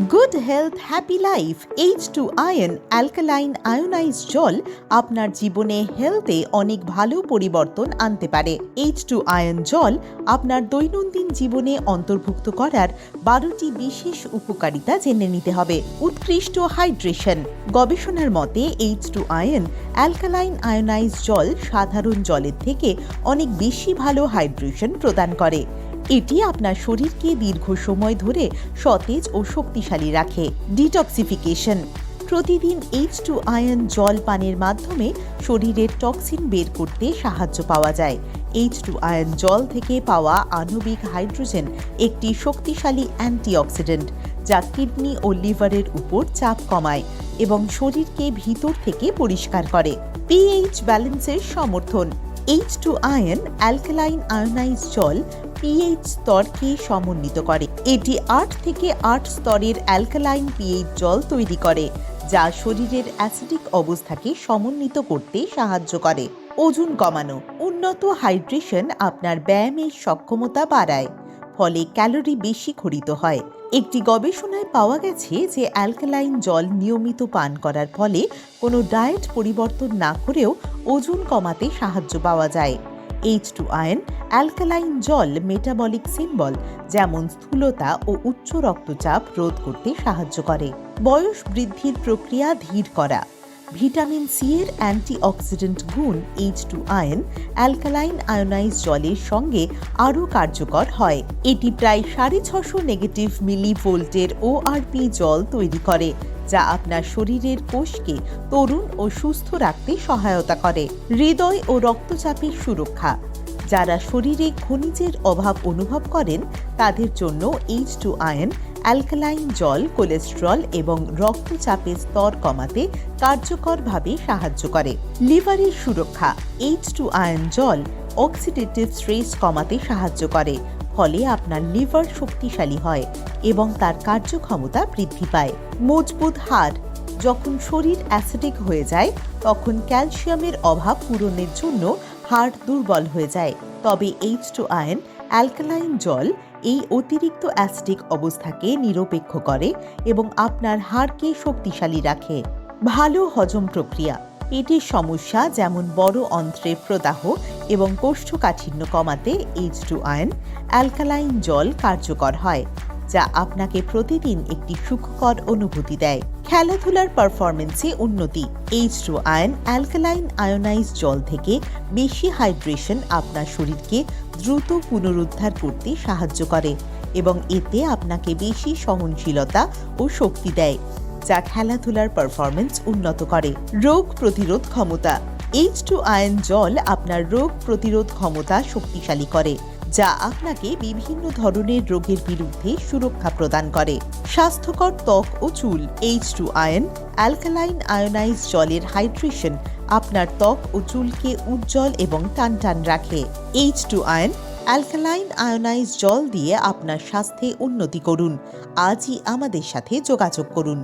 Good health happy life H2 ion alkaline ionise জল আপনার জীবনে হেলথে অনেক ভালো পরিবর্তন আনতে পারে। H2 আয়ন জল আপনার দৈনন্দিন জীবনে অন্তর্ভুক্ত করার 12টি বিশেষ উপকারিতা জেনে নিতে হবে। উৎকৃষ্ট হাইড্রেশন। গবেষণার মতে H2 আয়ন অ্যালকালাইন আয়োনাইজ জল সাধারণ জলের থেকে অনেক বেশি ভালো হাইড্রেশন প্রদান করে। এটি আপনার শরীরকে দীর্ঘ সময় ধরে সতেজ ও শক্তিশালী রাখে। ডিটক্সিফিকেশন। প্রতিদিন H2 আয়ন জল পানের মাধ্যমে শরীরের টক্সিন বের করতে সাহায্য পাওয়া যায়। H2 আয়ন জল থেকে পাওয়া আণবিক হাইড্রোজেন একটি শক্তিশালী অ্যান্টিঅক্সিডেন্ট যা কিডনি ও লিভারের উপর চাপ কমায় এবং শরীরকে ভিতর থেকে পরিষ্কার করে। পিএইচ ব্যালেন্সের সমর্থন। H2 আয়ন অ্যালকালাইন আয়োনাইজ জল পিএইচ স্তরকে সমন্বিত করে। এটি 8 থেকে 8 স্তরের অ্যালকালাইন পিএইচ জল তৈরি করে যা শরীরের অ্যাসিডিক অবস্থাকে সমন্বিত করতে সাহায্য করে। ওজন কমানো। উন্নত হাইড্রেশন আপনার ব্যায়ামের সক্ষমতা বাড়ায়, ফলে ক্যালোরি বেশি খরিত হয়। একটি গবেষণায় পাওয়া গেছে যে অ্যালকালাইন জল নিয়মিত পান করার ফলে কোনো ডায়েট পরিবর্তন না করেও ওজন কমাতে সাহায্য পাওয়া যায়। H2 আয়ন অ্যালকালাইন জল মেটাবলিক সিম্বল যেমন স্থূলতা ও উচ্চ রক্তচাপ রোধ করতে সাহায্য করে। বয়স বৃদ্ধির প্রক্রিয়া ধীর করা। ভিটামিন সি এর অ্যান্টিঅক্সিডেন্ট গুণ H2 আয়ন অ্যালকালাইন আয়োনাইজ জলের সঙ্গে আরও কার্যকর হয়। এটি প্রায় 650 নেগেটিভ মিলিভোল্টের ORP জল তৈরি করে যা আপনার শরীরের কোষকে তরুণ ও সুস্থ রাখতে সহায়তা করে। হৃদয় ও রক্তচাপের সুরক্ষা। যারা শরীরে খনিজের অভাব অনুভব করেন তাদের জন্য H2 আয়ন অ্যালকালাইন জল কোলেস্টেরল এবং রক্তচাপের স্তর কমাতে কার্যকরভাবে সাহায্য করে। লিভারের সুরক্ষা। H2 আয়ন জল অক্সিডেটিভ স্ট্রেস কমাতে সাহায্য করে, ফলে আপনার লিভার শক্তিশালী হয় এবং তার কার্যক্ষমতা বৃদ্ধি পায়। মজবুত হাড়। যখন শরীর অ্যাসিডিক হয়ে যায় তখন ক্যালসিয়ামের অভাব পূরণের জন্য হাড় দুর্বল হয়ে যায়, তবে H2 আয়ন অ্যালকালাইন জল এই অতিরিক্ত অ্যাসিডিক অবস্থাকে নিরপেক্ষ করে এবং আপনার হাড়কে শক্তিশালী রাখে। ভালো হজম প্রক্রিয়া। পেটের সমস্যা যেমন বড় অন্ত্রের প্রদাহ এবং কোষ্ঠকাঠিন্য কমাতে H2 আয়ন অ্যালকালাইন জল কার্যকর হয়, যা আপনাকে প্রতিদিন একটি সুখকর অনুভূতি দেয়। খেলাধুলার পারফরমেন্সে উন্নতি। H2 আয়ন অ্যালকালাইন আয়োনাইজ জল থেকে বেশি হাইড্রেশন আপনার শরীরকে দ্রুত পুনরুদ্ধার করতে সাহায্য করে এবং এতে আপনাকে বেশি সহনশীলতা ও শক্তি দেয়, যা খেলাধুলার পারফরমেন্স উন্নত করে। রোগ প্রতিরোধ ক্ষমতা। H2 আয়ন জল আপনার রোগ প্রতিরোধ ক্ষমতা শক্তিশালী করে, যা আপনাকে বিভিন্ন ধরনের রোগের বিরুদ্ধে সুরক্ষা প্রদান করে। স্বাস্থ্যকর ত্বক ও চুল। H2 আয়ন অ্যালকালাইন আয়োনাইজ জলের হাইড্রেশন আপনার ত্বক ও চুলকে উজ্জ্বল এবং টানটান রাখে। H2 আয়ন অ্যালকালাইন আয়োনাইজ জল দিয়ে আপনার স্বাস্থ্যে উন্নতি করুন। আজই আমাদের সাথে যোগাযোগ করুন।